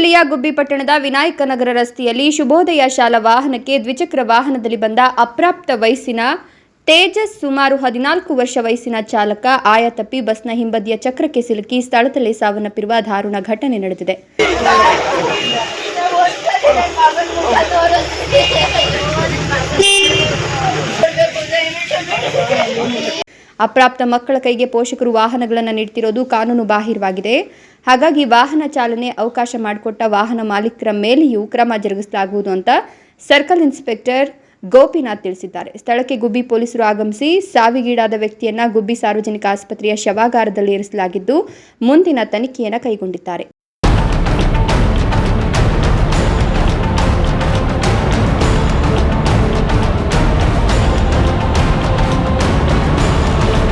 ಜಿಲ್ಲೆಯ ಗುಬ್ಬಿ ಪಟ್ಟಣದ ವಿನಾಯಕ ನಗರ ರಸ್ತೆಯಲ್ಲಿ ಶುಭೋದಯ ಶಾಲಾ ವಾಹನಕ್ಕೆ ದ್ವಿಚಕ್ರ ವಾಹನದಲ್ಲಿ ಬಂದ ಅಪ್ರಾಪ್ತ ವಯಸ್ಸಿನ ತೇಜಸ್ ಸುಮಾರು 14 ವರ್ಷ ವಯಸ್ಸಿನ ಚಾಲಕ ಆಯ ತಪ್ಪಿ ಬಸ್ನ ಹಿಂಬದಿಯ ಚಕ್ರಕ್ಕೆ ಸಿಲುಕಿ ಸ್ಥಳದಲ್ಲೇ ಸಾವನ್ನಪ್ಪಿರುವ ದಾರುಣ ಘಟನೆ ನಡೆದಿದೆ. ಅಪ್ರಾಪ್ತ ಮಕ್ಕಳ ಕೈಗೆ ಪೋಷಕರು ವಾಹನಗಳನ್ನು ನೀಡುತ್ತಿರುವುದು ಕಾನೂನು ಬಾಹಿರವಾಗಿದೆ. ಹಾಗಾಗಿ ವಾಹನ ಚಾಲನೆ ಅವಕಾಶ ಮಾಡಿಕೊಟ್ಟ ವಾಹನ ಮಾಲೀಕರ ಮೇಲೆಯೂ ಕ್ರಮ ಜರುಗಿಸಲಾಗುವುದು ಅಂತ ಸರ್ಕಲ್ ಇನ್ಸ್ಪೆಕ್ಟರ್ ಗೋಪಿನಾಥ್ ತಿಳಿಸಿದ್ದಾರೆ. ಸ್ಥಳಕ್ಕೆ ಗುಬ್ಬಿ ಪೊಲೀಸರು ಆಗಮಿಸಿ ಸಾವಿಗೀಡಾದ ವ್ಯಕ್ತಿಯನ್ನ ಗುಬ್ಬಿ ಸಾರ್ವಜನಿಕ ಆಸ್ಪತ್ರೆಯ ಶವಾಗಾರದಲ್ಲಿ ಇರಿಸಲಾಗಿದ್ದು ಮುಂದಿನ ತನಿಖೆಯನ್ನು ಕೈಗೊಂಡಿದ್ದಾರೆ.